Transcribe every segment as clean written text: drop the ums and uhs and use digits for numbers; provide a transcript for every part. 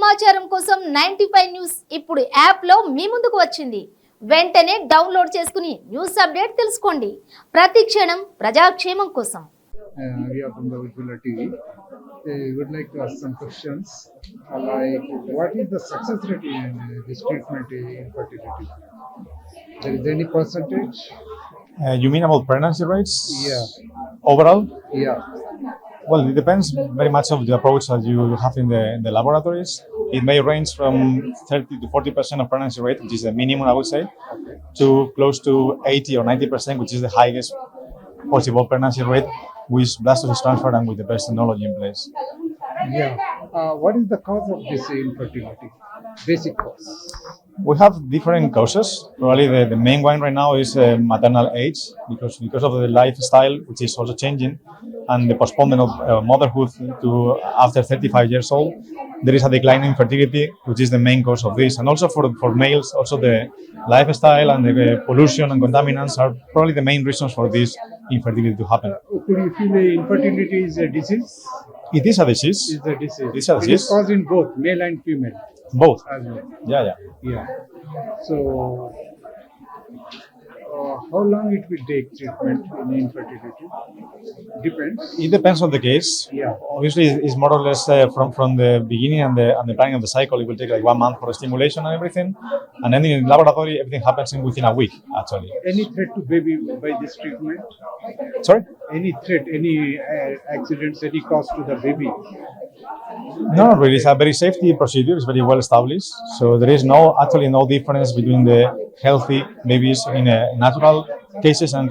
సమాచారం కోసం 95 న్యూస్ ఇప్పుడు యాప్ లో మీ ముందుకు వచ్చింది. వెంటనే డౌన్లోడ్ చేసుకుని న్యూస్ అప్డేట్ తెలుసుకోండి. ప్రతి క్షణం ప్రజాక్షేమం కోసం. We are from the Ujjwala TV. We would like to ask some questions. Like, what is the success rate in this treatment in fertility? There is any percentage? You mean about pregnancy rates? Yeah. Overall? Yeah. Well, it depends very much of the approach that you have in the laboratories. It may range from 30 to 40% of pregnancy rate, which is the minimum, I would say, to close to 80 or 90%, which is the highest possible pregnancy rate with blastocyst transfer and with the best technology in place. Yeah. What is the cause of this infertility? Basic cause. We have different causes. Probably the main one right now is maternal age, because of the lifestyle, which is also changing, and the postponement of motherhood to after 35 years old. There is a decline in fertility, which is the main cause of this. And also for males, also the lifestyle and the pollution and contaminants are probably the main reasons for this infertility to happen. Could you feel infertility is a disease? It is a disease. It's a disease. It is a disease. It is caused in both male and female. Both. As well. Yeah. Yeah. So, how long it will take treatment in infertility? Depends. It depends on the case. Yeah. Obviously, it's more or less from the beginning and the planning of the cycle. It will take like 1 month for stimulation and everything, and then in laboratory, everything happens within a week. Actually. Any threat to baby by this treatment? Sorry. Any threat? Any accidents? Any cost to the baby? No, not really. It's a very safety procedure. It's very well established. So there is actually no difference between the healthy babies in natural cases and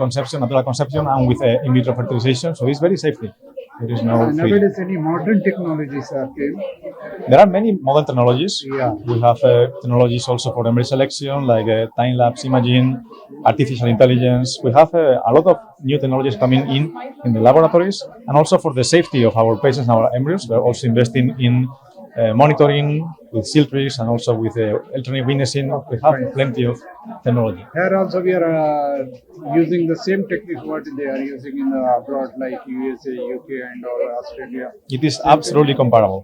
natural conception, and with in vitro fertilization. So it's very safety. There is no. Nowadays, any modern technologies are came? There are many modern technologies. Yeah. We have technologies also for embryo selection, like time-lapse imaging, artificial intelligence. We have a lot of new technologies coming in the laboratories, and also for the safety of our patients and our embryos. We are also investing in monitoring with Siltrix and also with electronic witnessing. We have plenty of technology. Here also we are using the same technique what they are using in the abroad like USA, UK and all Australia. It is absolutely comparable.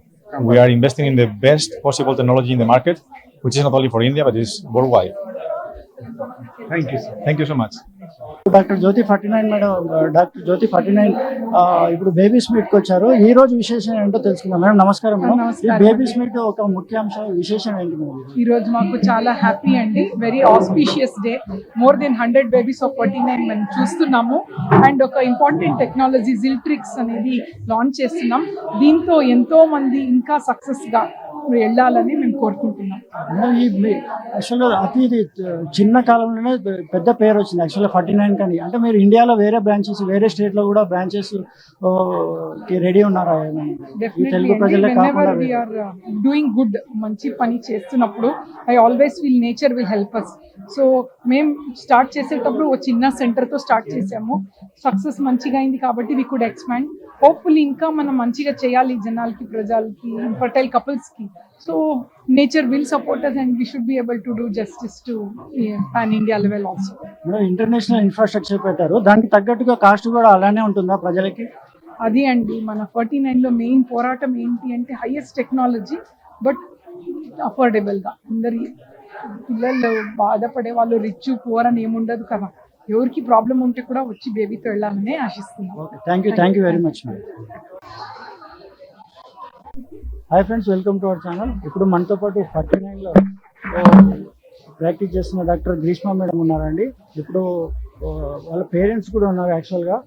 We are investing in the best possible technology in the market, which is not only for India but is worldwide. Thank you, sir. Thank you so much. Doctor Jyoti 49 madam, doctor Jyoti 49 ఇప్పుడు babies మీట్కి వచ్చారు. ఈ రోజు విశేషం ఏంటో తెలుసుకుందాం. Madam నమస్కారం. Babies meet ఒక ముఖ్యాంశం విశేషం ఏంటి మేడం? ఈ రోజు మాకు చాలా హ్యాపీ అండి. Very auspicious day. More than 100 babies of 49 మనం చూస్తున్నాము. అండ్ ఒక ఇంపార్టెంట్ టెక్నాలజీ జిల్ట్రిక్స్ అనేది లాంచ్ చేస్తున్నాం. దీంతో ఎంతో మంది ఇంకా సక్సెస్ గా వెళ్ళాలని మేము కోరుకుంటున్నాం. యాక్చువల్గా అతి చిన్న కాలంలోనే పెద్ద పేరు వచ్చింది యాక్చువల్గా 49 కానీ. అంటే మీరు ఇండియాలో వేరే బ్రాంచెస్, వేరే స్టేట్ లో కూడా బ్రాంచెస్ రెడీ ఉన్నారా? తెలుగు ప్రజలే కాకుండా డూయింగ్ గుడ్, మంచి పని చేస్తున్నప్పుడు I always feel nature will help us. So మేము స్టార్ట్ చేసేటప్పుడు ఒక చిన్న సెంటర్తో స్టార్ట్ చేసాము. సక్సెస్ మంచిగా అయింది కాబట్టి వీ కుడ్ ఎక్స్పాండ్. హోప్ఫుల్లీ ఇంకా మనం మంచిగా చేయాలి జనాలకి, ప్రజలకి, ఇన్ఫర్టైల్ కపుల్స్కి. So nature will support us and we should be able to do justice to pan India level also. International infrastructure పెట్టారు, దానికి తగ్గట్టుగా కాస్ట్ కూడా అలానే ఉంటుందా ప్రజలకి? అది అండి మన 49లో మెయిన్ పోరాటం ఏంటి అంటే హైయెస్ట్ టెక్నాలజీ బట్ అఫోర్డబుల్గా. అందరి పిల్లలు బాధపడే వాళ్ళు రిచ్ పూర్ అని ఏముండదు కదా. ఎవరికి ప్రాబ్లం ఉంటే కూడా వచ్చి బేబీతో వెళ్ళాలని ఆశిస్తున్నాం. Thank you very much. Hi friends, welcome to our channel. ఇప్పుడు మనతో పాటు 49లో ప్రాక్టీస్ చేస్తున్న డాక్టర్ గ్రీష్మ మేడం ఉన్నారండి. ఇప్పుడు వాళ్ళ పేరెంట్స్ కూడా ఉన్నారు. యాక్చువల్గా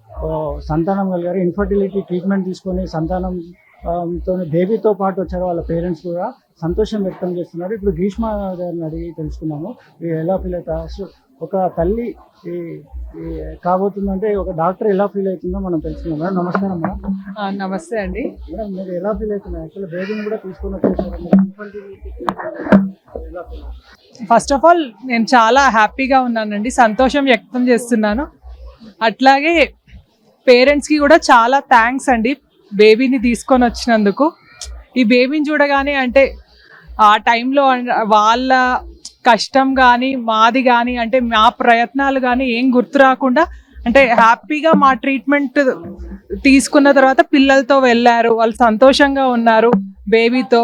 సంతానం కలిగారు, ఇన్ఫర్టిలిటీ ట్రీట్మెంట్ తీసుకొని సంతానంతో బేబీతో పాటు వచ్చారు. వాళ్ళ పేరెంట్స్ కూడా సంతోషం వ్యక్తం చేస్తున్నారు. ఇప్పుడు గ్రీష్మ గారిని అడిగి తెలుసుకున్నాము ఎలా ఫీల్ అవుతారు. ఒక తల్లి కాబోతుందంటే ఒక డాక్టర్ ఎలా ఫీల్ అవుతుందో మనం తెలుసుకున్నాం. మేడం నమస్కారం. మేడం నమస్తే అండి. మేడం మీరు ఎలా ఫీల్ అవుతున్నారు? యాక్చువల్లీ బేబీని కూడా తీసుకుని ఫస్ట్ ఆఫ్ ఆల్ నేను చాలా హ్యాపీగా ఉన్నానండి, సంతోషం వ్యక్తం చేస్తున్నాను. అట్లాగే పేరెంట్స్కి కూడా చాలా థ్యాంక్స్ అండి బేబీని తీసుకొని వచ్చినందుకు. ఈ బేబీని చూడగానే అంటే ఆ టైంలో వాళ్ళ కష్టం కానీ మాది కానీ అంటే మా ప్రయత్నాలు కానీ ఏం గుర్తు రాకుండా అంటే హ్యాపీగా మా ట్రీట్మెంట్ తీసుకున్న తర్వాత పిల్లలతో వెళ్ళారు, వాళ్ళు సంతోషంగా ఉన్నారు బేబీతో.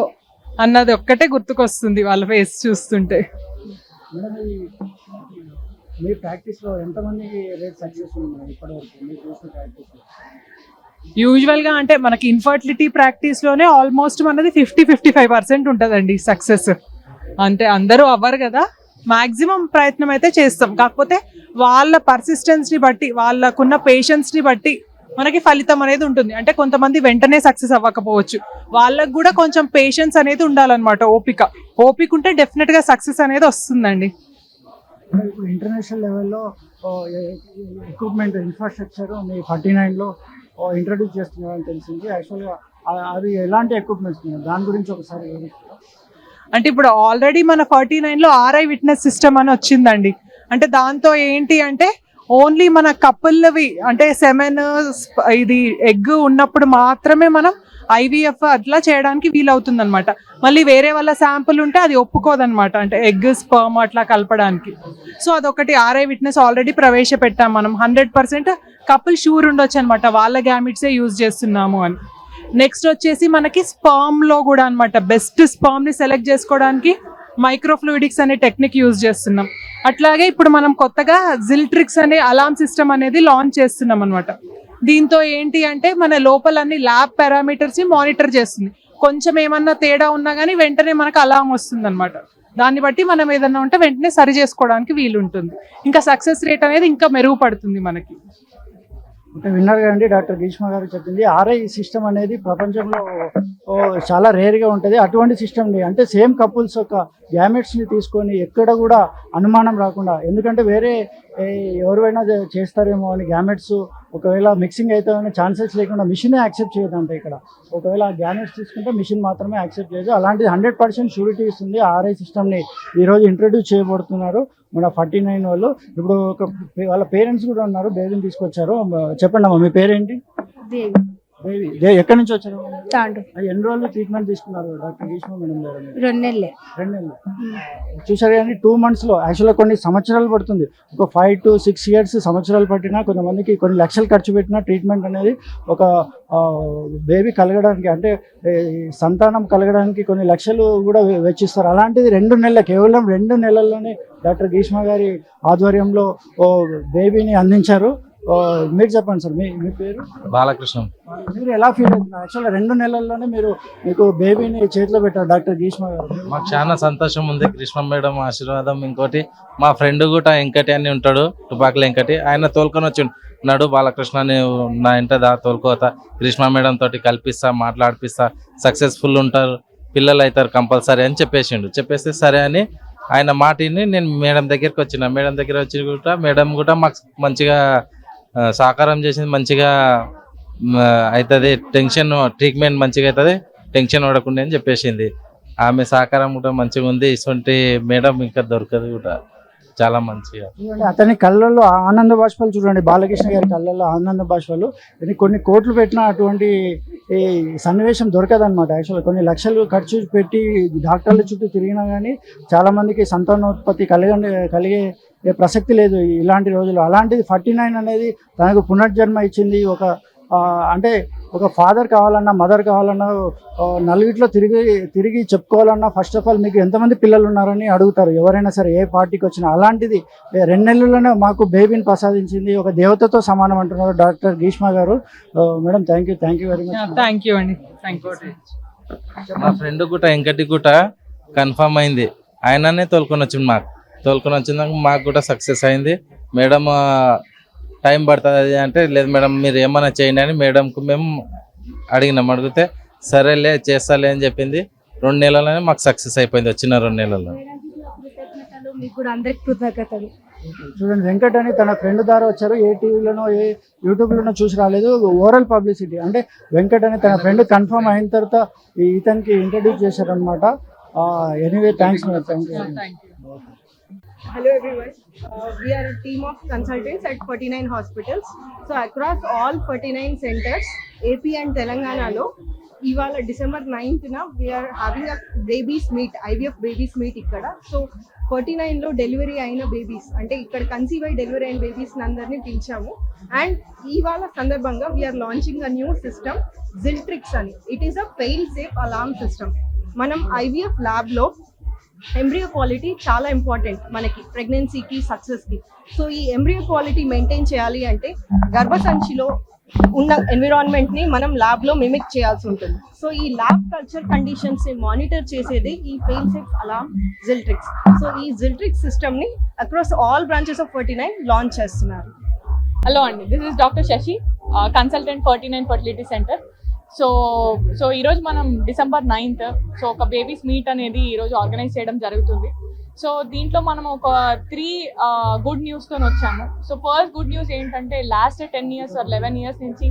అన్నది ఒక్కటే గుర్తుకొస్తుంది వాళ్ళ ఫేస్ చూస్తుంటే. మేడం మీ ప్రాక్టీస్లో ఎంతమందికి రేట్ సక్సెస్ ఉంది ఇప్పటివరకు మీరు చూసిన ప్రాక్టీస్లో? యూజువల్గా అంటే మనకి ఇన్ఫర్టిలిటీ ప్రాక్టీస్లోనే ఆల్మోస్ట్ మనది 50-55% ఉంటుందండి సక్సెస్. అంటే అందరూ అవ్వరు కదా, మ్యాక్సిమం ప్రయత్నం అయితే చేస్తాం. కాకపోతే వాళ్ళ పర్సిస్టెన్స్ని బట్టి, వాళ్ళకున్న పేషెన్స్ని బట్టి మనకి ఫలితం అనేది ఉంటుంది. అంటే కొంతమంది వెంటనే సక్సెస్ అవ్వకపోవచ్చు, వాళ్ళకు కూడా కొంచెం పేషెన్స్ అనేది ఉండాలన్నమాట, ఓపిక ఉంటే డెఫినెట్గా సక్సెస్ అనేది వస్తుందండి. ఇప్పుడు ఇంటర్నేషనల్ లెవెల్లో ఎక్విప్మెంట్ ఇన్ఫ్రాస్ట్రక్చర్ మీ 49లో ఇంట్రడ్యూస్ చేస్తున్నారని తెలిసింది. యాక్చువల్గా అది ఎలాంటి ఎక్విప్మెంట్స్ దాని గురించి ఒకసారి వివరిస్తారా? అంటే ఇప్పుడు ఆల్రెడీ మన 49లో RI విట్నెస్ సిస్టమ్ అని వచ్చిందండి. అంటే దాంతో ఏంటి అంటే ఓన్లీ మన కపుల్వి అంటే సెమెన్ ఇది ఎగ్ ఉన్నప్పుడు మాత్రమే మనం IVF అట్లా చేయడానికి వీలవుతుంది అనమాట. మళ్ళీ వేరే వాళ్ళ శాంపుల్ ఉంటే అది ఒప్పుకోదనమాట, అంటే ఎగ్ స్పర్మ్ అట్లా కలపడానికి. సో అదొకటి RI విట్నెస్ ఆల్రెడీ ప్రవేశపెట్టాం మనం. 100% కపుల్ షూర్ ఉండొచ్చు అనమాట వాళ్ళ గ్యామిట్సే యూజ్ చేస్తున్నాము అని. నెక్స్ట్ వచ్చేసి మనకి స్పర్మ్లో కూడా అనమాట, బెస్ట్ స్పర్మ్ని సెలెక్ట్ చేసుకోవడానికి మైక్రోఫ్లూయిడిక్స్ అనే టెక్నిక్ యూజ్ చేస్తున్నాం. అట్లాగే ఇప్పుడు మనం కొత్తగా జిల్ట్రిక్స్ అనే అలారం సిస్టమ్ అనేది లాంచ్ చేస్తున్నాం అనమాట. దీంతో ఏంటి అంటే మన లోపలన్నీ ల్యాబ్ పారామీటర్స్ని మానిటర్ చేస్తుంది. కొంచెం ఏమన్నా తేడా ఉన్నా కానీ వెంటనే మనకు అలారం వస్తుంది అనమాట. దాన్ని బట్టి మనం ఏదన్నా ఉంటే వెంటనే సరి చేసుకోవడానికి వీలుంటుంది. ఇంకా సక్సెస్ రేట్ అనేది ఇంకా మెరుగుపడుతుంది మనకి. అంటే విన్నారు కదండి, డాక్టర్ గ్రీష్మ గారు చెప్పింది RI సిస్టమ్ అనేది ప్రపంచంలో చాలా రేర్గా ఉంటుంది. అటువంటి సిస్టమ్ని అంటే సేమ్ కపుల్స్ యొక్క గ్యామెట్స్ని తీసుకొని ఎక్కడ కూడా అనుమానం రాకుండా, ఎందుకంటే వేరే ఎవరైనా చేస్తారేమో అని గ్యామెట్స్ ఒకవేళ మిక్సింగ్ అవుతామనే ఛాన్సెస్ లేకుండా మిషనే యాక్సెప్ట్ చేయదంట. ఇక్కడ ఒకవేళ గ్యామెట్స్ తీసుకుంటే మిషన్ మాత్రమే యాక్సెప్ట్ చేయదు. అలాంటిది 100% షూరిటీ ఇస్తుంది RI సిస్టమ్ని ఈరోజు ఇంట్రడ్యూస్ చేయబడుతున్నారు మన 49 వాళ్ళు. ఇప్పుడు వాళ్ళ పేరెంట్స్ కూడా ఉన్నారు, బేబీని తీసుకొచ్చారు. చెప్పండి అమ్మా, మీ పేరేంటి? బేబీ ఎక్కడి నుంచి వచ్చారు? ఎన్ని రోజులు ట్రీట్మెంట్ తీసుకున్నారు డాక్టర్ గ్రీష్మ మేడం గారు? 2 నెలలే. 2 నెలలు చూసారు కానీ 2 monthsలో యాక్చువల్గా కొన్ని సంవత్సరాలు పడుతుంది. ఒక 5 to 6 years సంవత్సరాలు పట్టినా, కొంతమందికి కొన్ని లక్షలు ఖర్చు పెట్టిన ట్రీట్మెంట్ అనేది ఒక బేబీ కలగడానికి అంటే సంతానం కలగడానికి కొన్ని లక్షలు కూడా వెచ్చిస్తారు. అలాంటిది 2 నెలలు, కేవలం 2 నెలల్లోనే డాక్టర్ గ్రీష్మ గారి ఆధ్వర్యంలో బేబీని అందించారు. మీరు చెప్పండి సార్, మీ పేరు? బాలకృష్ణ. మీరు ఎలా ఫీల్ అవుతున్నారు? యాక్చువల్గా 2 నెలల్లోనే మీకు బేబీని చేతిలో పెట్టారు డాక్టర్ గ్రీష్మ గారు. మాకు చాలా సంతోషం ఉంది, గ్రీష్మ మేడం ఆశీర్వాదం. ఇంకోటి మా ఫ్రెండ్ కూడా వెంకటి అని ఉంటాడు, తుపాకులు వెంకటి, ఆయన తోలుకొని వచ్చి ఉన్నాడు. బాలకృష్ణ నా ఇంట తోలుకోతా, గ్రీష్మ మేడం తోటి కల్పిస్తా, మాట్లాడిపిస్తా, సక్సెస్ఫుల్ ఉంటారు, పిల్లలు అవుతారు కంపల్సరీ అని చెప్పేస్తే సరే అని ఆయన మాటిని నేను మేడం దగ్గరికి వచ్చిన. మేడం దగ్గర వచ్చి కూడా మేడం కూడా మాకు మంచిగా సహకారం చేసింది. మంచిగా అవుతుంది, ట్రీట్మెంట్ మంచిగా అవుతుంది, టెన్షన్ పడకుండా అని చెప్పేసింది. ఆమె సహకారం కూడా మంచిగా ఉంది. ఇటువంటి మేడం ఇంకా దొరకదు కూడా, చాలా మంచిగా. అతని కళ్ళల్లో ఆనంద బాష్పాలు చూడండి, బాలకృష్ణ గారి కళ్ళల్లో ఆనంద బాష్పాలు. కొన్ని కోట్లు పెట్టినా అటువంటి ఈ సన్నివేశం దొరకదనమాట. యాక్చువల్గా కొన్ని లక్షలు ఖర్చు పెట్టి డాక్టర్ల చుట్టూ తిరిగినా కానీ చాలామందికి సంతానోత్పత్తి కలిగే ప్రసక్తి లేదు ఇలాంటి రోజులు. అలాంటిది 49 అనేది తనకు పునర్జన్మ ఇచ్చింది. అంటే ఒక ఫాదర్ కావాలన్నా, మదర్ కావాలన్నా, నలుగురిలో తిరిగి చెప్పుకోవాలన్నా ఫస్ట్ ఆఫ్ ఆల్ మీకు ఎంతమంది పిల్లలు ఉన్నారని అడుగుతారు ఎవరైనా సరే, ఏ పార్టీకి వచ్చినా. అలాంటిది 2 నెలల్లోనే మాకు బేబీని ప్రసాదించింది, ఒక దేవతతో సమానం అంటున్నారు డాక్టర్ గ్రీష్మ గారు. Madam thank you very much. Thank you అండి. Thank you. మా ఫ్రెండ్ కూడా వెంకటి కూడా కన్ఫర్మ్ అయింది, ఆయననే తోలుకొని వచ్చింది. తోలుకొని వచ్చిందాక మాకు కూడా సక్సెస్ అయింది. మేడం టైం పడుతుంది అంటే, లేదు మేడం మీరు ఏమైనా చేయండి అని మేడంకు మేము అడిగితే సరేలే చేస్తాలే అని చెప్పింది. 2 నెలల్లోనే మాకు సక్సెస్ అయిపోయింది, వచ్చిన 2 నెలల్లో. మీకు కూడా అందరికి కృతజ్ఞతలు. చూడండి, వెంకట్ అని తన ఫ్రెండ్ ద్వారా వచ్చారు. ఏ టీవీలోనో ఏ యూట్యూబ్లోనో చూసి రాలేదు, ఓరల్ పబ్లిసిటీ. అంటే వెంకట్ అని తన ఫ్రెండ్ కన్ఫర్మ్ అయిన తర్వాత ఇతనికి ఇంట్రడ్యూస్ చేశారనమాట. Anyway thanks madam. Thank you. Hello everyone, we are a team of consultants at 49 hospitals. So across all 49 centers, AP and Telangana lo, ఇవాళ December 9th we are having a babies meet, IVF babies meet ikkada. So 49 లో delivery అయిన babies, అంటే ఇక్కడ conceive అయి delivery అయిన babies అందరినీ పిలిచాము. And ఇవాళ సందర్భంగా we are launching a new system, జిల్ట్రిక్స్ అని. It is a fail safe alarm system. మనం IVF ల్యాబ్లో ఎంబ్రియో క్వాలిటీ చాలా ఇంపార్టెంట్ మనకి ప్రెగ్నెన్సీకి సక్సెస్కి. సో ఈ ఎంబ్రియో క్వాలిటీ మెయింటైన్ చేయాలి అంటే గర్భసంచిలో ఉన్న ఎన్విరాన్మెంట్ని మనం ల్యాబ్లో మిమిక్ చేయాల్సి ఉంటుంది. సో ఈ ల్యాబ్ కల్చర్ కండిషన్స్ని మానిటర్ చేసేది ఈ ఫెయిల్ సేఫ్ అలామ్ జిల్ట్రిక్స్. సో ఈ జిల్ట్రిక్స్ సిస్టమ్ని across all branches of 49 launch చేస్తున్నారు. హలో అండి, this is doctor Shashi, consultant 49 fertility centre. So ఈరోజు మనం December 9th ఒక బేబీస్ మీట్ అనేది ఈరోజు ఆర్గనైజ్ చేయడం జరుగుతుంది. సో దీంట్లో మనం ఒక 3 గుడ్ న్యూస్తో వచ్చాము. సో ఫస్ట్ గుడ్ న్యూస్ ఏంటంటే లాస్ట్ 10 years or 11 years నుంచి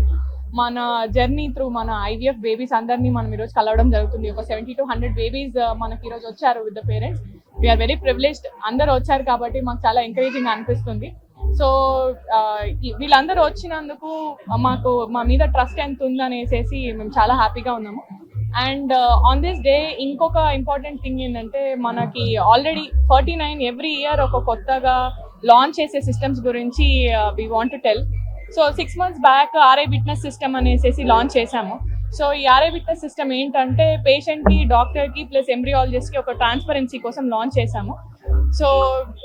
మన జర్నీ త్రూ మన IVF బేబీస్ అందరినీ మనం ఈరోజు కలవడం జరుగుతుంది. ఒక 70 to 100 బేబీస్ మనకి ఈరోజు వచ్చారు with the parents. We are very privileged, అందరూ వచ్చారు కాబట్టి మాకు చాలా ఎంకరేజింగ్ అనిపిస్తుంది. సో వీళ్ళందరూ వచ్చినందుకు మాకు మా మీద ట్రస్ట్ ఎంత ఉందనేసి మేము చాలా హ్యాపీగా ఉన్నాము. అండ్ ఆన్ దిస్ డే ఇంకొక ఇంపార్టెంట్ థింగ్ ఏంటంటే మనకి ఆల్రెడీ 49 ఎవ్రీ ఇయర్ ఒక కొత్తగా లాంచ్ చేసే సిస్టమ్స్ గురించి we want to tell. So 6 months back RI witness system అనేసి లాంచ్ చేశాము. సో ఈ RI విట్నెస్ సిస్టమ్ ఏంటంటే పేషెంట్కి, డాక్టర్కి ప్లస్ ఎంబ్రియాలజిస్ట్కి ఒక ట్రాన్స్పరెన్సీ కోసం లాంచ్ చేశాము. సో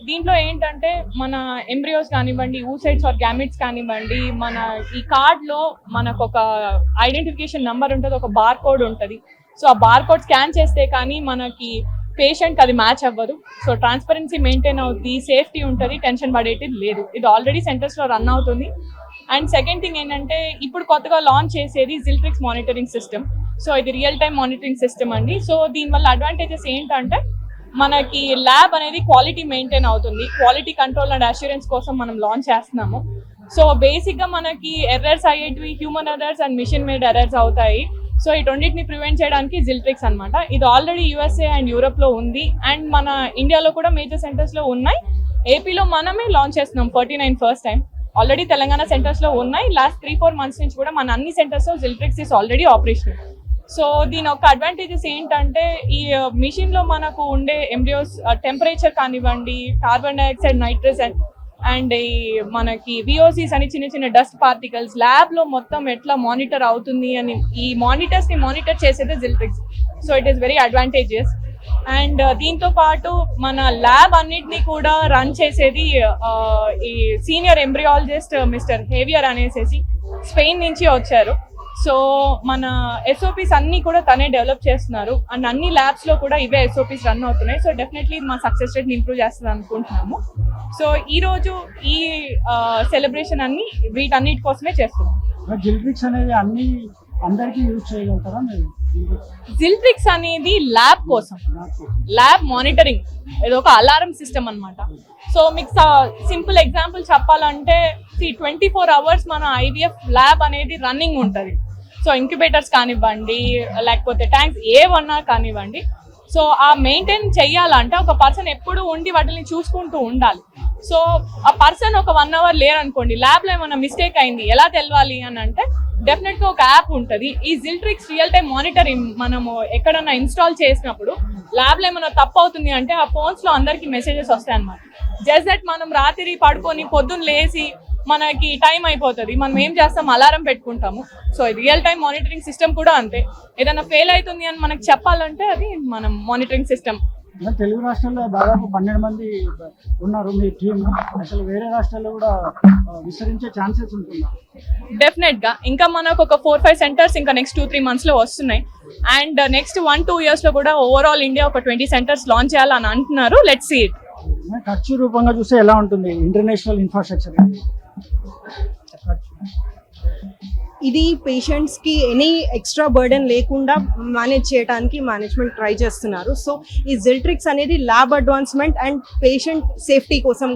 దీంట్లో ఏంటంటే మన ఎంబ్రియోస్ కానివ్వండి, ఊసైడ్స్ ఆర్ గ్యామిట్స్ కానివ్వండి, మన ఈ కార్డ్లో మనకు ఒక ఐడెంటిఫికేషన్ నెంబర్ ఉంటుంది, ఒక బార్ కోడ్ ఉంటుంది. సో ఆ బార్ కోడ్ స్కాన్ చేస్తే కానీ మనకి పేషెంట్కి అది మ్యాచ్ అవ్వదు. సో ట్రాన్స్పరెన్సీ మెయింటైన్ అవుతుంది, సేఫ్టీ ఉంటుంది, టెన్షన్ పడేది లేదు. ఇది ఆల్రెడీ సెంటర్స్లో రన్ అవుతుంది. అండ్ సెకండ్ థింగ్ ఏంటంటే ఇప్పుడు కొత్తగా లాంచ్ చేసేది జిల్ట్రిక్స్ మానిటరింగ్ సిస్టమ్. సో ఇది రియల్ టైమ్ మానిటరింగ్ సిస్టమ్ అండి. సో దీనివల్ల అడ్వాంటేజెస్ ఏంటంటే మనకి ల్యాబ్ అనేది క్వాలిటీ మెయింటైన్ అవుతుంది, క్వాలిటీ కంట్రోల్ అండ్ అష్యూరెన్స్ కోసం మనం లాంచ్ చేస్తున్నాము. సో బేసిక్గా మనకి ఎర్రర్స్ అయ్యేటివి human errors and machine made errors అవుతాయి. సో ఈ రెండింటిని ప్రివెంట్ చేయడానికి జిల్ట్రిక్స్ అనమాట. ఇది ఆల్రెడీ USA అండ్ యూరోప్లో ఉంది, అండ్ మన ఇండియాలో కూడా మేజర్ సెంటర్స్లో ఉన్నాయి. ఏపీలో మనమే లాంచ్ చేస్తున్నాం 49 ఫస్ట్ టైం. ఆల్రెడీ తెలంగాణ సెంటర్స్లో ఉన్నాయి. లాస్ట్ 3-4 months నుంచి కూడా మన అన్ని సెంటర్స్లో జిల్ట్రిక్స్ ఇస్ ఆల్రెడీ ఆపరేషనల్. సో దీని ఒక అడ్వాంటేజెస్ ఏంటంటే ఈ మిషన్లో మనకు ఉండే ఎంబ్రియోస్ టెంపరేచర్ కానివ్వండి, కార్బన్ డైఆక్సైడ్, నైట్రస్ అండ్ ఈ మనకి VOCs అని చిన్న చిన్న డస్ట్ పార్టికల్స్ ల్యాబ్లో మొత్తం ఎట్లా మానిటర్ అవుతుంది అని ఈ మానిటర్స్ని మానిటర్ చేసేదే జిల్ట్రిక్స్. So it is very advantages. And దీంతో పాటు మన ల్యాబ్ అన్నిటినీ కూడా రన్ చేసేది ఈ సీనియర్ ఎంబ్రియాలజిస్ట్ మిస్టర్ హేవియర్ అనేసి స్పెయిన్ నుంచి వచ్చారు. సో మన SOPs అన్నీ కూడా తనే డెవలప్ చేస్తున్నారు, అండ్ అన్ని ల్యాబ్స్లో కూడా ఇవే SOPs రన్ అవుతున్నాయి. సో డెఫినెట్లీ మా సక్సెస్ రేట్ని ఇంప్రూవ్ చేస్తుంది అనుకుంటున్నాము. సో ఈరోజు ఈ సెలబ్రేషన్ అన్ని వీటన్నిటి కోసమే చేస్తున్నాం. జిల్ట్రిక్స్ అనేది అన్ని అందరికీ యూజ్ చేయగలుగుతారా మీరు? జిల్ట్రిక్స్ అనేది ల్యాబ్ కోసం, ల్యాబ్ మానిటరింగ్, ఇది ఒక అలారం సిస్టమ్ అనమాట. సో మీకు సింపుల్ ఎగ్జాంపుల్ చెప్పాలంటే 24 hours మన IVF ల్యాబ్ అనేది రన్నింగ్ ఉంటుంది. సో ఇంక్యుబేటర్స్ కానివ్వండి, లేకపోతే ట్యాంక్స్ ఏవన్నా కానివ్వండి, సో ఆ మెయింటైన్ చెయ్యాలంటే ఒక పర్సన్ ఎప్పుడు ఉండి వాటిని చూసుకుంటూ ఉండాలి. సో ఆ పర్సన్ ఒక 1 hour లేరనుకోండి, ల్యాబ్లో ఏమైనా మిస్టేక్ అయింది ఎలా తెలవాలి అని అంటే డెఫినెట్గా ఒక యాప్ ఉంటుంది. ఈ జిల్ట్రిక్స్ రియల్ టైమ్ మానిటరింగ్ మనము ఎక్కడన్నా ఇన్స్టాల్ చేసినప్పుడు ల్యాబ్లో ఏమైనా తప్పు అవుతుంది అంటే ఆ ఫోన్స్లో అందరికీ మెసేజెస్ వస్తాయి అన్నమాట. జస్ట్ దట్ మనం రాత్రి పడుకొని పొద్దున్న లేచి మనకి టైం అయిపోతుంది, మనం ఏం చేస్తాం, అలారం పెట్టుకుంటాము. So real time monitoring system కూడా అంతే. ఏదైనా ఫెయిల్ అవుతుంది అని మనకు చెప్పాలంటే అది మనం మానిటరింగ్ సిస్టమ్. తెలుగు రాష్ట్రాల్లో దాదాపు 12 మంది ఉన్నారు మీ టీమ్. అసలు వేరే రాష్ట్రాల్లో కూడా విస్తరించే ఛాన్సెస్ ఉంటుందా? డెఫినెట్ గా ఇంకా మనకు ఒక 4-5 సెంటర్స్ ఇంకా నెక్స్ట్ 2-3 months లో వస్తున్నాయి. అండ్ నెక్స్ట్ 1-2 years లో కూడా ఓవరాల్ ఇండియా ఒక 20 centers లాంచ్ చేయాలని అంటున్నారు. Let's see it. ఖర్చు రూపంగా చూస్తే ఎలా ఉంటుంది ఇంటర్నేషనల్ ఇన్ఫ్రాస్ట్రక్చర్? ఇది పేషెంట్స్కి ఎనీ ఎక్స్ట్రా బర్డెన్ లేకుండా మేనేజ్ చేయడానికి మేనేజ్మెంట్ ట్రై చేస్తున్నారు. సో ఈ జిల్ట్రిక్స్ అనేది lab advancement and patient safety కోసం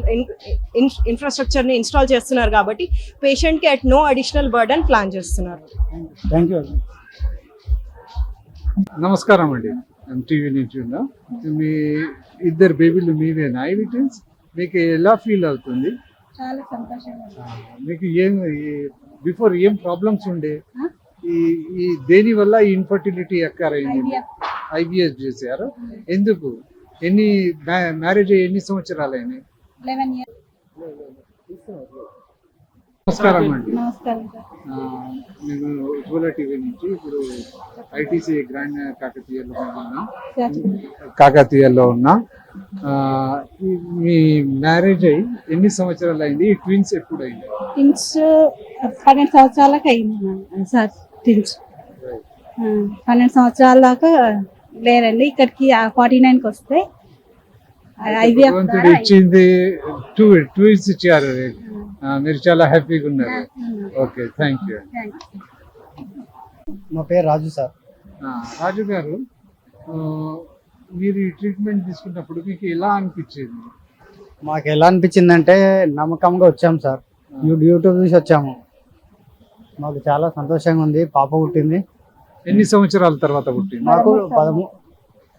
ఇన్ఫ్రాస్ట్రక్చర్ని ఇన్స్టాల్ చేస్తున్నారు కాబట్టి పేషెంట్కి at no additional burden plan చేస్తున్నారు. Thank you. నమస్కారం అండి, టీవీ నుంచి ఉన్నా. మీ 2 బేబీలు మీవేనా ఐవిటెన్స్? మీకు ఎలా ఫీల్ అవుతుంది? చాలా సంతోషంగా. మీకు ఏం బిఫోర్ ఏం ప్రాబ్లమ్స్ ఉండే? ఈ దేని వల్ల ఈ ఇన్ఫర్టిలిటీ ఎక్కరైంది? IVF చేశారు. ఎందుకు? మ్యారేజ్ ఎన్ని సంవత్సరాలు అయినాయి? 11 years. నమస్కారం అండి. నమస్కారం సార్. నేను ఉజ్వల టీవీ నుంచి ఇప్పుడు ఐటీసీ గ్రాండ్ కాకతీయలో ఉన్నా. మీ మ్యారేజ్ అయ్యి ఎన్ని సంవత్సరాలు అయింది? ఈ ట్విన్స్ ఎప్పుడు అయింది? టిన్స్ 12 సంవత్సరాలకు అయింది సార్. టిన్స్ 12 సంవత్సరాల దాకా లేరండి. ఇక్కడికి 49కి వస్తే భగవంతుడు ఇచ్చింది ట్విన్స్ ఇచ్చారు. మీరు చాలా హ్యాపీగా ఉన్నారు. Okay, thank you. మా పేరు రాజు సార్. రాజు గారు, మీరు ఈ ట్రీట్మెంట్ తీసుకున్నప్పుడు మీకు ఎలా అనిపించింది? మాకు ఎలా అనిపించిందంటే నమ్మకంగా వచ్చాం సార్. యూట్యూబ్ చూసి వచ్చాము. మాకు చాలా సంతోషంగా ఉంది. పాప పుట్టింది. ఎన్ని సంవత్సరాల తర్వాత పుట్టింది? మాకు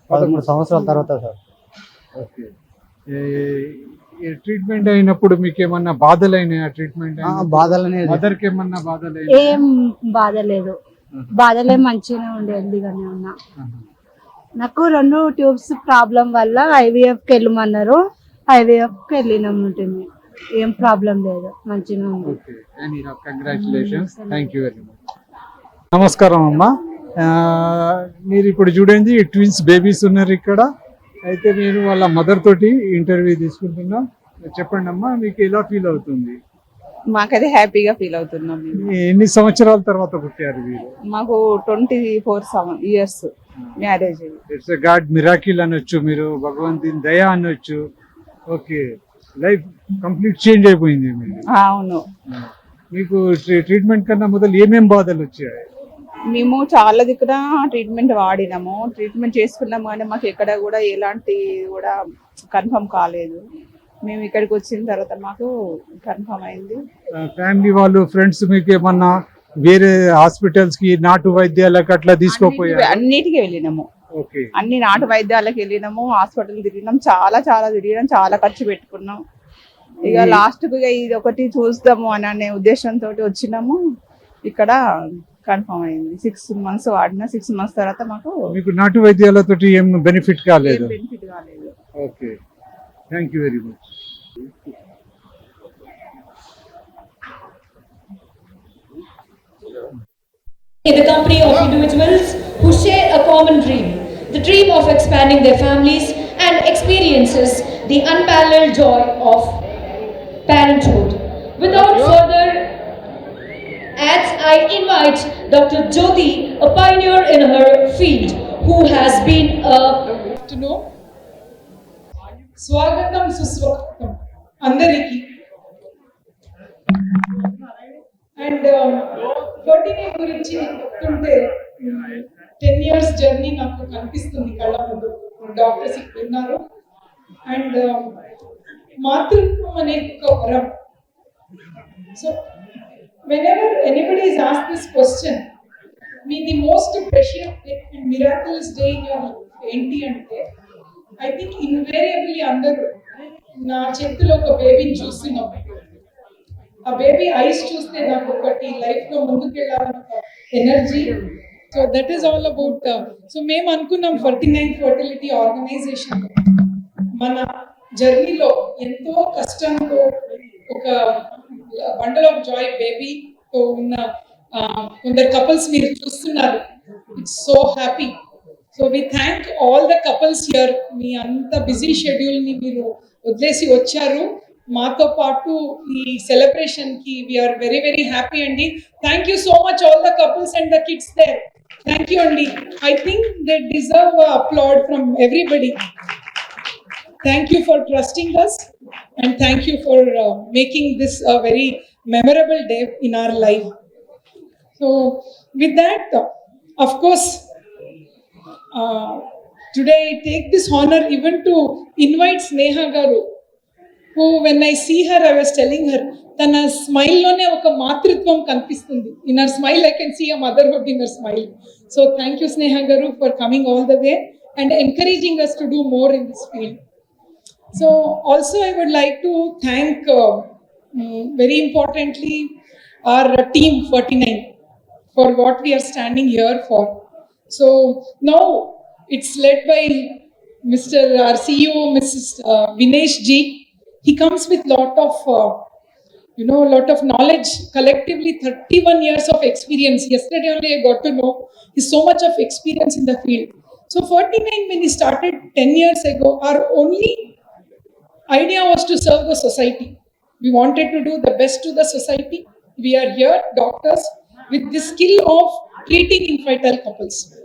13 సంవత్సరాల తర్వాత సార్. ఓకే. ట్రీట్మెంట్ అయినప్పుడు మీకు ఏమన్నా బాధలైనాయా? ట్రీట్మెంట్ బాధలనే మదర్ కి ఏమన్నా బాధలు? ఏం బాధ లేదు. బాధలే మంచిగానే ఉండే, హెల్దీగానే ఉన్నా. నాకు 2 ట్యూబ్స్ ప్రాబ్లం వల్ల ఐవీఎఫ్కి వెళ్ళమన్నారు. ఐవీఎఫ్కి వెళ్ళినాం. ఉంటుంది, ఏం ప్రాబ్లం లేదు, మంచిగా ఉంది. Congratulations. Thank you very much. నమస్కారం అమ్మా. మీరు ఇప్పుడు చూడండి, ట్విన్స్ బేబీస్ ఉన్నారు ఇక్కడ. అయితే నేను వాళ్ళ మదర్ తోటి ఇంటర్వ్యూ తీసుకుంటున్నా. చెప్పండి అమ్మా, మీకు ఎలా ఫీల్ అవుతుంది? మాకైతే హ్యాపీగా ఫీల్ అవుతున్నాం. ఎన్ని సంవత్సరాల తర్వాత పుట్టారు మీరు? మాకు 24 years marriage. It's God miracle అనొచ్చు, మీరు భగవంతుని దయ అనొచ్చు. ఓకే, లైఫ్ కంప్లీట్ చేంజ్ అయిపోయింది మీరు. అవును. మీకు ట్రీట్మెంట్ కన్నా మొదలు ఏమేం బాధలు వచ్చాయి? మేము చాలా దగ్గర ట్రీట్మెంట్ వాడినాము, ట్రీట్మెంట్ చేసుకున్నాము, కానీ మాకు ఎక్కడ కూడా ఎలాంటి కూడా కన్ఫర్మ్ కాలేదు. మేము ఇక్కడికి వచ్చిన తర్వాత మాకు కన్ఫర్మ్ అయింది. ఫ్యామిలీ వాళ్ళు, ఫ్రెండ్స్ మీకు ఏమన్నా వేరే హాస్పిటల్స్ కి, నాటు వైద్యాలకు అట్లా తీసుకోపోయారు? అన్నిటికీ వెళ్ళినాము. ఓకే. అన్ని నాటు వైద్యాలకు వెళ్ళినాము, హాస్పిటల్ తిరిగినాం, చాలా తిరిగినాం, చాలా ఖర్చు పెట్టుకున్నాం. ఇక లాస్ట్ కు ఇది ఒకటి చూద్దాము అనే ఉద్దేశంతో వచ్చినాము. ఇక్కడ కన్ఫర్మ్ అయింది. 6 months వాడిన. 6 months తర్వాత మాకు మీకు నాటు వైద్యాలతో ఏం బెనిఫిట్ కాలేదు? Okay, thank you very much. In the company of individuals who share a common dream, the dream of expanding their families and experiences the unparalleled joy of parenthood. Without further ads, I invite Dr. Jyoti, a pioneer in her field, who has been to know. స్వాగతం సుస్వాగతం అందరికి. And 49 గురించి చెప్తుంటే 10 years journey నాకు కనిపిస్తుంది కళ్ళ ముందు. Doctors ఇక్కడ ఉన్నారు. అండ్ మాతృత్వం అనే ఒక వరం. So whenever anybody is asked this question, me the most precious and miraculous day in your life enti ante, I think invariably అందరూ నా చేతిలో ఒక బేబీని చూస్తున్నాం. ఆ బేబీ ఐస్ చూస్తే నాకు ఒకటి లైఫ్ లో ముందుకు వెళ్ళాలని energy. So that is all about. So మేము అనుకున్నాం 49 ఫర్టిలిటీ ఆర్గనైజేషన్ మన జర్నీలో ఎంతో కష్టంతో ఒక బండల్ ఆఫ్ జాయ్ బేబీ తో ఉన్న కొందరు కపుల్స్ మీరు చూస్తున్నారు. It's so happy. So we thank all the couples here. మీ అంత బిజీ షెడ్యూల్ ని మీరు వదిలేసి వచ్చారు మాతో పాటు ఈ సెలబ్రేషన్ కి. వీఆర్ వెరీ హ్యాపీ అండి. Thank you so much all the couples and the kids there. Thank you అండి. I think they deserve applaud from everybody. Thank you for trusting us, and thank you for making this a very memorable day in our life. So with that, of course, today I take this honor even to invite Sneha Garu, who when I see her, I was telling her, tana smile lone oka matritvam kanipistundi. In her smile I can see a motherhood in her smile. So thank you Sneha Garu for coming all the way and encouraging us to do more in this field. So also I would like to thank very importantly our team 49 for what we are standing here for. So now it's led by Mr. our CEO, Mrs. Vinesh Ji. He comes with lot of a lot of knowledge, collectively 31 years of experience. Yesterday only I got to know he's so much of experience in the field. So 49, when he started 10 years ago, our only idea was to serve the society. We wanted to do the best to the society. We are here, doctors, with the skill of treating infertile couples.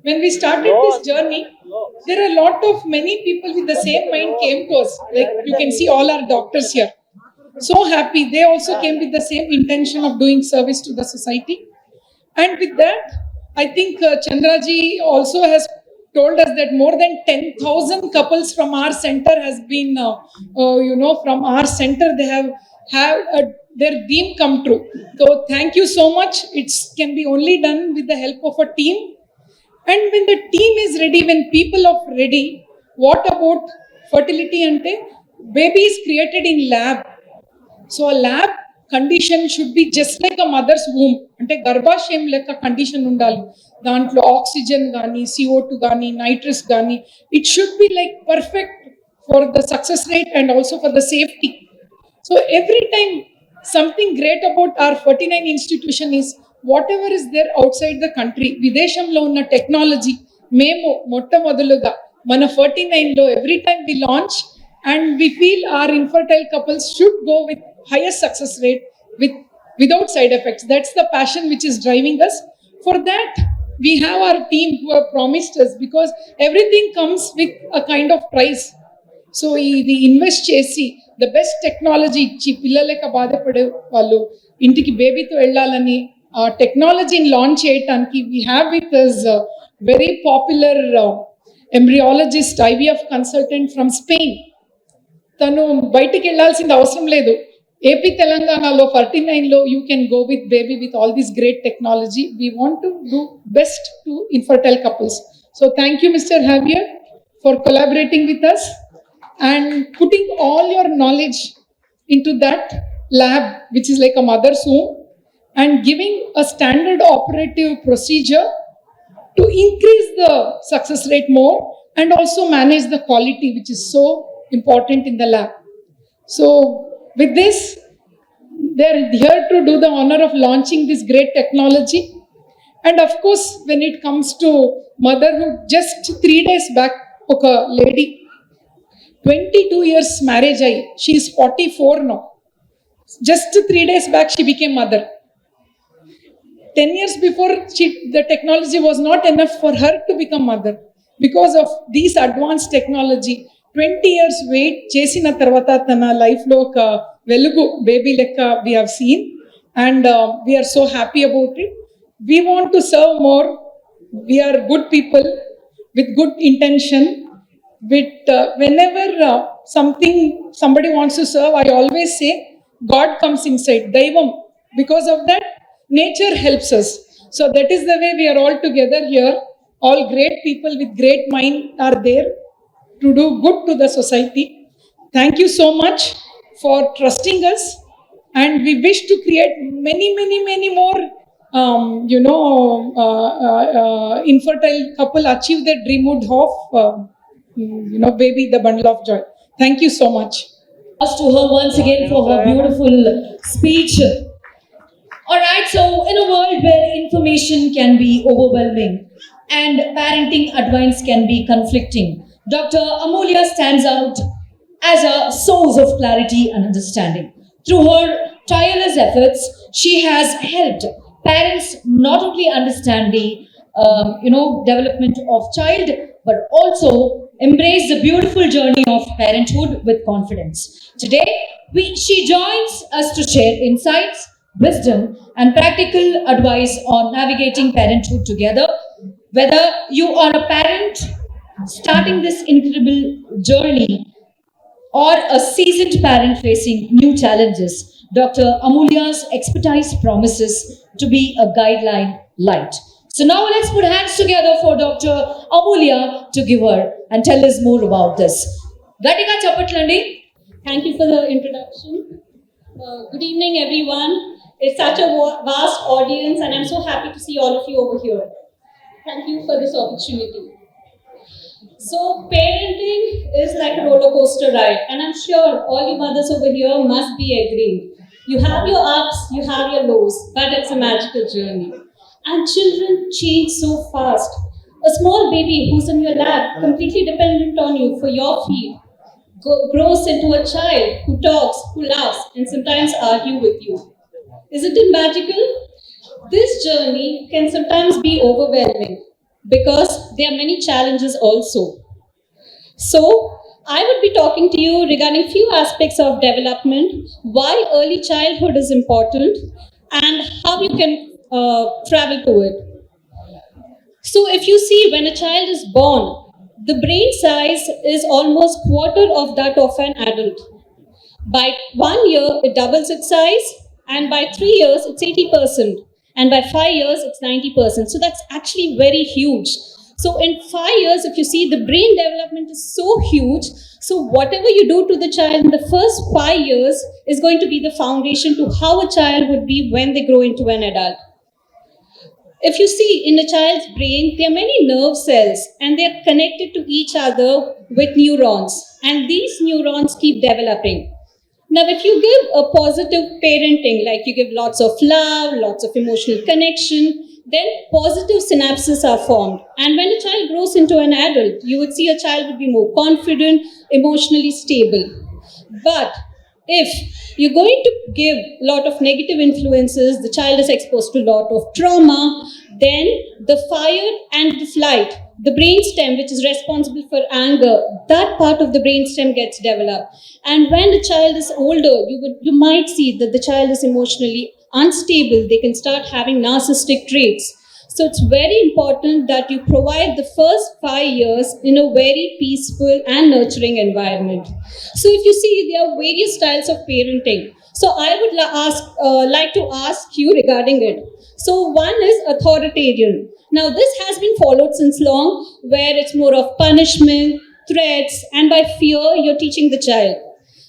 When we started this journey, there are a lot of many people with the same mind came to us. Like you can see all our doctors here. So happy. They also came with the same intention of doing service to the society. And with that, I think Chandraji also has told us that more than 10,000 couples from our center has been, from our center, they have their dream come true. So thank you so much. It can be only done with the help of a team. And when the team is ready, when people are ready, what about fertility? Ante baby is created in lab. So a lab condition should be just like a mother's womb. Ante garbhashayam leka condition undali. Dantlo oxygen gani, CO2 gani, nitrous gani. It should be like perfect for the success rate and also for the safety. So every time something great about our 49 institution is whatever is there outside the country, Videshamlo unna technology, memo mottamodaluga mana 49 lo every time we launch, and we feel our infertile couples should go with highest success rate without side effects. That's the passion which is driving us. For that, we have our team who have promised us, because everything comes with a kind of price. So we invest chesi the best technology ichi pillaleka బాధపడే వాళ్ళు ఇంటికి బేబీతో వెళ్ళాలని టెక్నాలజీని launch చేయడానికి we have with us very popular embryologist IVF consultant from Spain. తను బయటికి వెళ్ళాల్సిన అవసరం లేదు. ఏపీ తెలంగాణలో 49లో you can go with baby with all this great technology. We want to do best to infertile couples. So thank you Mr. Javier for collaborating with us and putting all your knowledge into that lab, which is like a mother's womb, and giving a standard operative procedure to increase the success rate more and also manage the quality, which is so important in the lab. So with this, they are here to do the honor of launching this great technology. And of course, when it comes to motherhood, just 3 days back, oka lady, 22 years marriage, she is 44 now. Just 3 days back, she became mother. 10 years before, the technology was not enough for her to become mother. Because of these advanced technology, 20 years wait, chesina tarvata tana life lo oka velugu baby lekka we have seen, and we are so happy about it. We want to serve more. We are good people with good intention. With whenever somebody wants to serve, I always say God comes inside, Daivam. Because of that, nature helps us. So that is the way we are all together here. All great people with great mind are there to do good to the society. Thank you so much for trusting us, and we wish to create many more infertile couple achieve their dreamhood of baby, the bundle of joy. Thank you so much. To her once again for her beautiful speech. Alright, so in a world where information can be overwhelming and parenting advice can be conflicting, Dr. Amulya stands out as a source of clarity and understanding. Through her tireless efforts, she has helped parents not only understand the development of child, but also embrace the beautiful journey of parenthood with confidence. Today, she joins us to share insights, wisdom, and practical advice on navigating parenthood together. Whether you are a parent starting this incredible journey or a seasoned parent facing new challenges, Dr. Amulya's expertise promises to be a guideline light. So now let's put hands together for Dr. Amulya to give her and tell us more about this. Gatika Chapatlandi. Thank you for the introduction. Good evening, everyone. It's such a vast audience, and I'm so happy to see all of you over here. Thank you for this opportunity. So, parenting is like a roller coaster ride, and I'm sure all you mothers over here must be agreeing. You have your ups, you have your lows, but it's a magical journey. And children change so fast. A small baby who's in your lap, completely dependent on you for your feed, grows into a child who talks, who laughs, and sometimes argue with you. Isn't it magical? This journey can sometimes be overwhelming because there are many challenges also. So, I would be talking to you regarding few aspects of development, why early childhood is important, and how you can travel to it. So, if you see when a child is born, the brain size is almost quarter of that of an adult. By 1 year, it doubles its size, and by 3 years, it's 80%, and by 5 years, it's 90%. So that's actually very huge. So in 5 years, if you see, the brain development is so huge. So whatever you do to the child in the first 5 years is going to be the foundation to how a child would be when they grow into an adult. If you see in a child's brain, there are many nerve cells and they are connected to each other with neurons, and these neurons keep developing. Now, if you give a positive parenting, like you give lots of love, lots of emotional connection, then positive synapses are formed. And when a child grows into an adult, you would see a child would be more confident, emotionally stable. But if you're going to give a lot of negative influences, the child is exposed to a lot of trauma, then the fire and the flight, the brainstem, which is responsible for anger, that part of the brainstem gets developed. And when the child is older, you might see that the child is emotionally unstable. They can start having narcissistic traits. So it's very important that you provide the first 5 years in a very peaceful and nurturing environment. So if you see, there are various styles of parenting. So I would like to ask you regarding it. So one is authoritarian. Now this has been followed since long, where it's more of punishment, threats, and by fear you're teaching the child.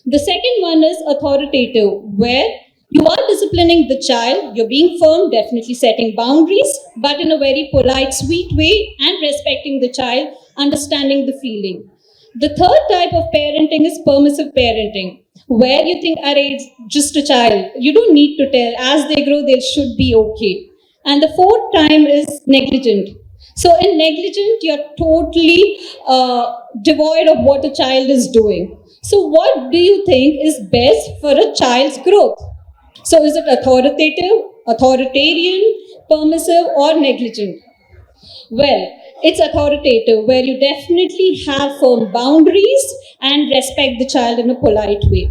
The second one is authoritative, where you are disciplining the child, you're being firm, definitely setting boundaries, but in a very polite, sweet way and respecting the child, understanding the feeling. The third type of parenting is permissive parenting, where you think, it's just a child. You don't need to tell. As they grow, they should be okay. And the fourth time is negligent. So in negligent, you're totally devoid of what a child is doing. So what do you think is best for a child's growth? So is it authoritative, authoritarian, permissive, or negligent? Well, it's authoritative, where you definitely have firm boundaries and respect the child in a polite way.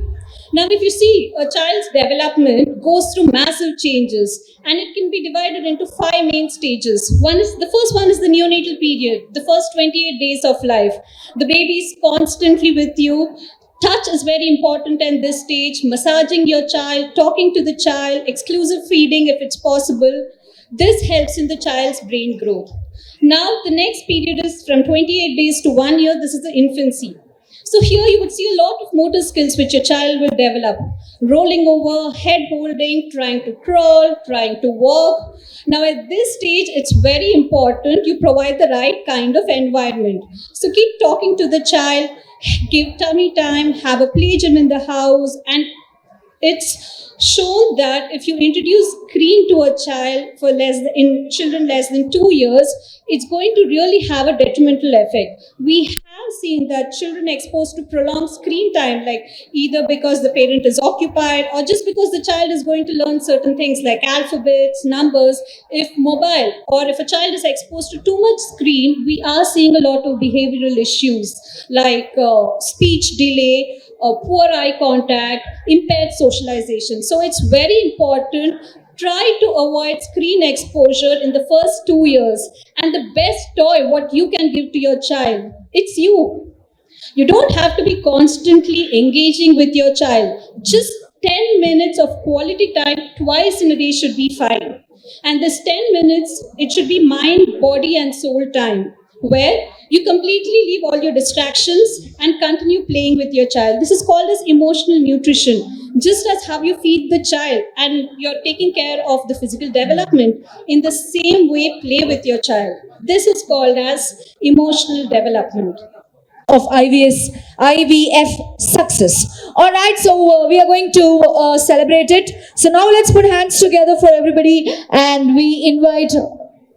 Now, if you see, a child's development goes through massive changes, and it can be divided into 5 main stages. The first one is the neonatal period, the first 28 days of life. The baby is constantly with you. Touch is very important in this stage. Massaging your child, talking to the child, exclusive feeding if it's possible. This helps in the child's brain growth. Now, the next period is from 28 days to 1 year. This is the infancy. So here you would see a lot of motor skills which your child will develop. Rolling over, head holding, trying to crawl, trying to walk. Now at this stage, it's very important you provide the right kind of environment. So keep talking to the child, give tummy time, have a play gym in the house, and it's shown that if you introduce screen to a child in children less than 2 years, it's going to really have a detrimental effect. We have seen that children exposed to prolonged screen time, like either because the parent is occupied or just because the child is going to learn certain things like alphabets, numbers. If mobile or if a child is exposed to too much screen, we are seeing a lot of behavioral issues like speech delay, poor eye contact, impaired socialization. So it's very important. Try to avoid screen exposure in the first 2 years. And the best toy, what you can give to your child, it's you. You don't have to be constantly engaging with your child. Just 10 minutes of quality time twice in a day should be fine. And this 10 minutes, it should be mind, body, and soul time, where you completely leave all your distractions and continue playing with your child. This is called as emotional nutrition. Just as how you feed the child and you're taking care of the physical development, in the same way, play with your child. This is called as emotional development. of IVF success. All right, so we are going to celebrate it. So now let's put hands together for everybody, and we invite.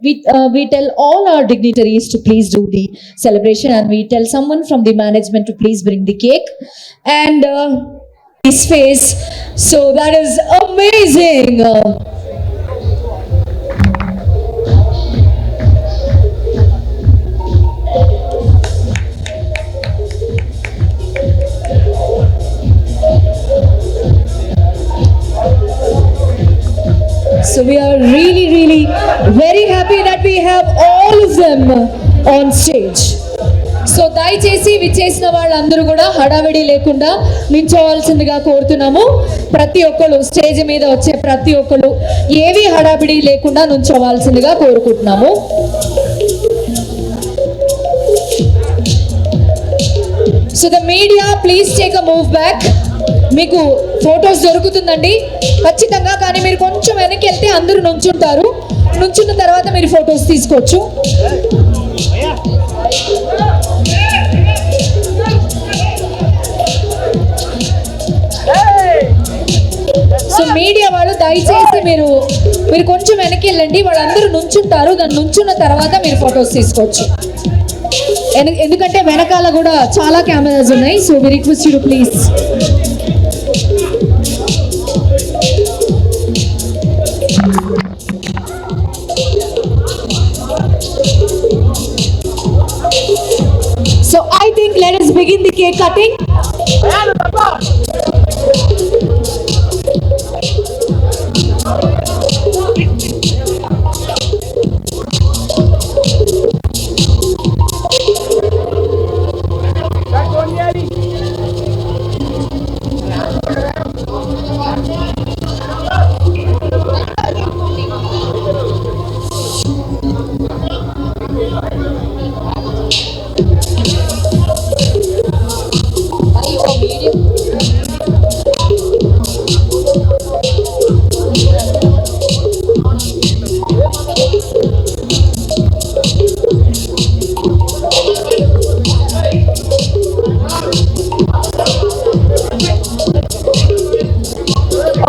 We tell all our dignitaries to please do the celebration, and we tell someone from the management to please bring the cake and his face. So that is amazing. So we are really very happy that we have all of them on stage. So దయచేసి విచ్చేసిన వాళ్ళందరూ కూడా హడావిడి లేకుండా నించోవాల్సిందిగా కోరుతున్నాము. ప్రతి ఒక్కరు stage మీద వచ్చే ప్రతి ఒక్కరు ఏవి హడావిడి లేకుండా నుంచోవాల్సిందిగా కోరుకుంటున్నాము. So the media please take a move back. మీకు ఫొటోస్ దొరుకుతుందండి ఖచ్చితంగా, కానీ మీరు కొంచెం వెనక్కి వెళ్తే అందరూ నుంచుంటారు. నుంచున్న తర్వాత మీరు ఫొటోస్ తీసుకోవచ్చు. సో మీడియా వాళ్ళు దయచేసి మీరు కొంచెం వెనక్కి వెళ్ళండి. వాళ్ళందరూ నుంచుంటారు, దాన్ని నుంచున్న తర్వాత మీరు ఫొటోస్ తీసుకోవచ్చు. ఎందుకంటే వెనకాల కూడా చాలా కెమెరాస్ ఉన్నాయి. So we request you to please. So I think let us begin the cake cutting.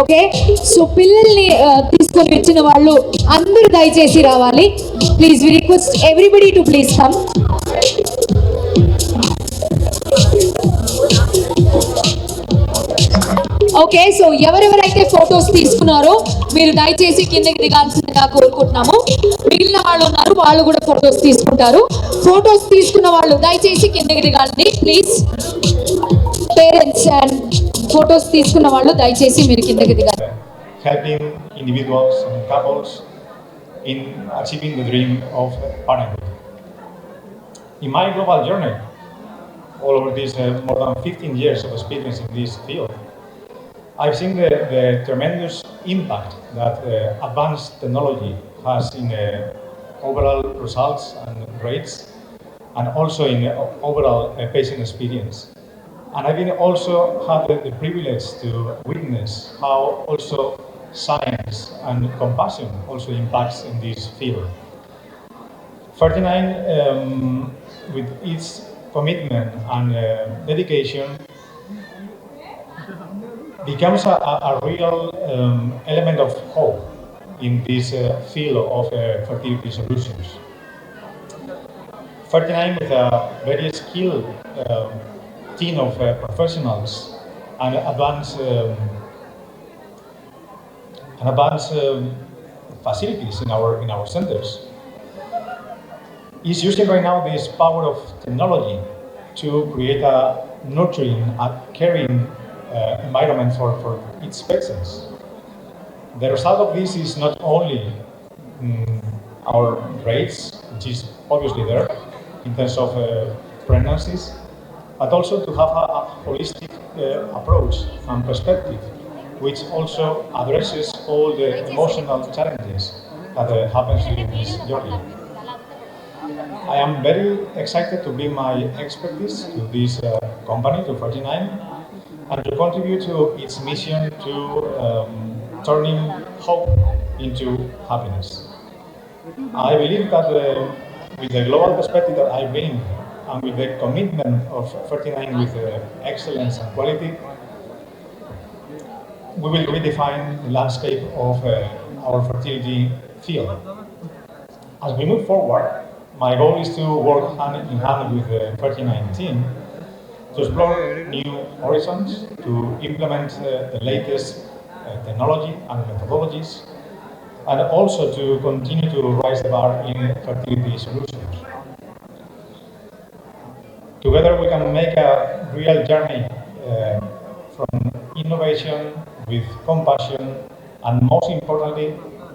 Okay, so పిల్లల్ని తీసుకొని వచ్చిన వాళ్ళు అందరూ దయచేసి రావాలి. Please we request everybody to please come. Okay, so ఎవరెవరైతే ఫొటోస్ తీసుకున్నారో మీరు దయచేసి కిందకి దిగాల్సిందిగా కోరుకుంటున్నాము. మిగిలిన వాళ్ళు ఉన్నారు, వాళ్ళు కూడా ఫొటోస్ తీసుకుంటారు. ఫొటోస్ తీసుకున్న వాళ్ళు దయచేసి కిందకి దిగాలి ప్లీజ్. పేరెంట్స్ అండ్ ఫొటోస్ తీసుకున్న వాళ్ళు దయచేసి మీరు కిందకి దిగాలి. Helping individuals and couples in achieving the dream of parenthood. In my global journey, all over these more than 15 years of experience in this field, I've seen the tremendous impact that advanced technology has in overall results and rates, and also in overall patient experience. And I've been also had the privilege to witness how also science and compassion also impacts in this field. 49, with its commitment and dedication, becomes a real element of hope in this field of fertility solutions. 49 with a very skilled team of professionals and advanced facilities in our centers is using right now this power of technology to create a nurturing, a caring environment for its patients. The result of this is not only our rates, which is obviously there in terms of pregnancies, but also to have a holistic approach and perspective, which also addresses all the emotional challenges that happens during this journey. I am very excited to bring my expertise to this company, to 49, and to contribute to its mission to turning hope into happiness. I believe that with the global perspective that I bring and with the commitment of 39 with excellence and quality, we will redefine the landscape of our fertility field. As we move forward, my goal is to work hand in hand with the 39 team to explore new horizons, to implement the latest technology and methodologies, and also to continue to raise the bar in fertility solutions. Together we can make a real journey from innovation with compassion and, most importantly,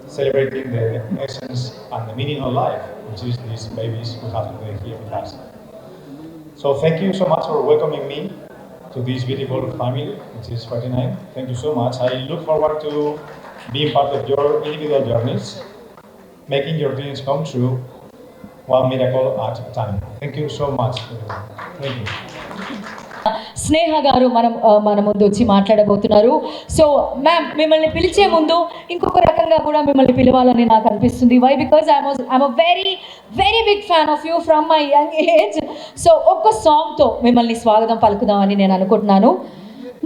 celebrating the essence and the meaning of life, which is these babies we have today here with us. So thank you so much for welcoming me to this beautiful family, which is 49. Thank you so much. I look forward to being part of your individual journeys, making your dreams come true, one miracle at a time. Thank you so much, everyone. Thank you. స్నేహ గారు మన ముందు వచ్చి మాట్లాడబోతున్నారు. So ma'am, మిమ్మల్ని పిలిచే ముందు ఇంకొక రకంగా కూడా మిమ్మల్ని పిలవాలని నాకు అనిపిస్తుంది. Why? Because I'm a very very big fan of you from my young age. So ఒక్క సాంగ్తో మిమ్మల్ని స్వాగతం పలుకుదామని నేను అనుకుంటున్నాను.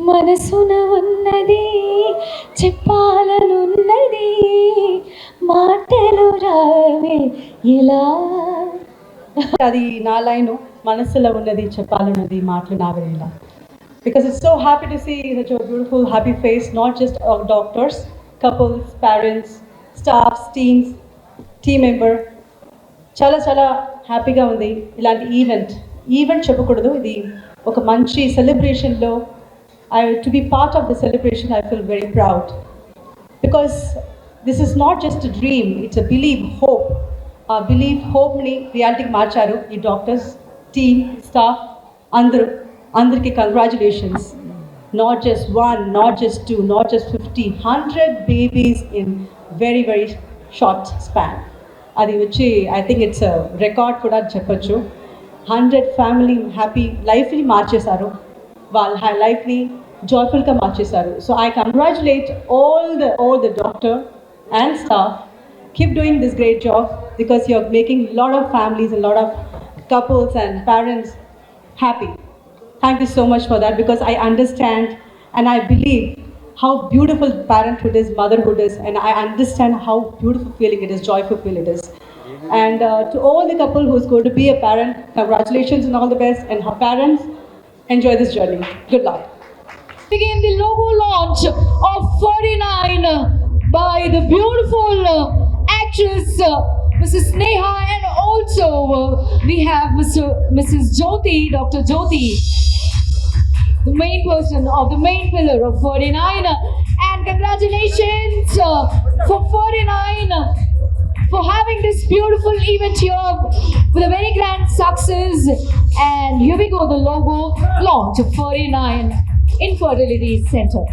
మనసున ఉన్నది చెప్పాలనున్నది మాటలు రావే ఎలా. అది నా లైను, మనసులో ఉన్నది చెప్పాలన్నది మాటలు నావేలా. Because it's so happy to see such a beautiful happy face, not just of doctors, couples, parents, staffs, teams, team member. చాలా చాలా హ్యాపీగా ఉంది ఇలాంటి ఈవెంట్ చెప్పకూడదు, ఇది ఒక మంచి సెలబ్రేషన్లో to be part of the celebration, I feel very proud. Because this is not just a dream, it's a belief, hope. హోప్ని రియాలిటీకి మార్చారు ఈ డాక్టర్స్, టీమ్, స్టాఫ్ అందరికీ congratulations. Not just 1, not just 2, not just 50, 100 babies in very very short span. అది వచ్చి I think it's record కూడా చెప్పచ్చు. 100 family happy లైఫ్ని మార్చేశారు, వాళ్ళ లైఫ్ని జాయ్ఫుల్గా మార్చేశారు. So I congratulate all the doctor and staff. Keep doing this great job because you're making a lot of families, a lot of couples and parents happy. Thank you so much for that, because I understand and I believe how beautiful parenthood is, motherhood is, and I understand how beautiful feeling it is, joyful feeling it is. And to all the couple who's going to be a parent, congratulations and all the best, and her parents, enjoy this journey. Good luck. Begin the logo launch of 49 by the beautiful actress Mrs. Sneha, and also we have Mrs. Jyoti, Dr. Jyoti, the main person of the main pillar of 49. And congratulations for 49 for having this beautiful event here with a very grand success. And here we go, the logo launch of 49 Infertility Center.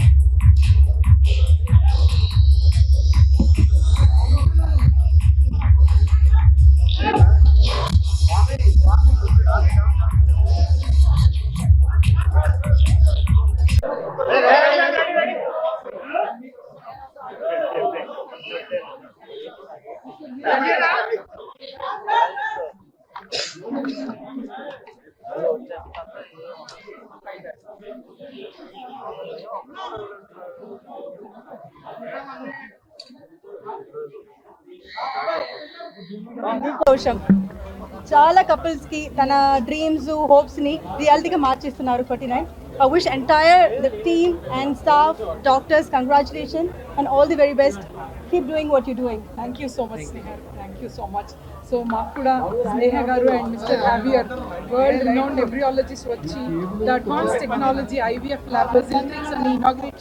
సంతోషం. చాలా కపుల్స్కి తన dreams, హోప్స్ని రియాలిటీగా మార్చేస్తున్నారు 49. I wish entire the team and staff, doctors, congratulations and all the very best. Keep doing what you're doing. Thank you so much, Sneha. Thank you so much. So మాకు కూడా స్నేహ గారు and mister Javier world renowned embryologist వచ్చి the advance technology IVF lab facilities అని inaugurate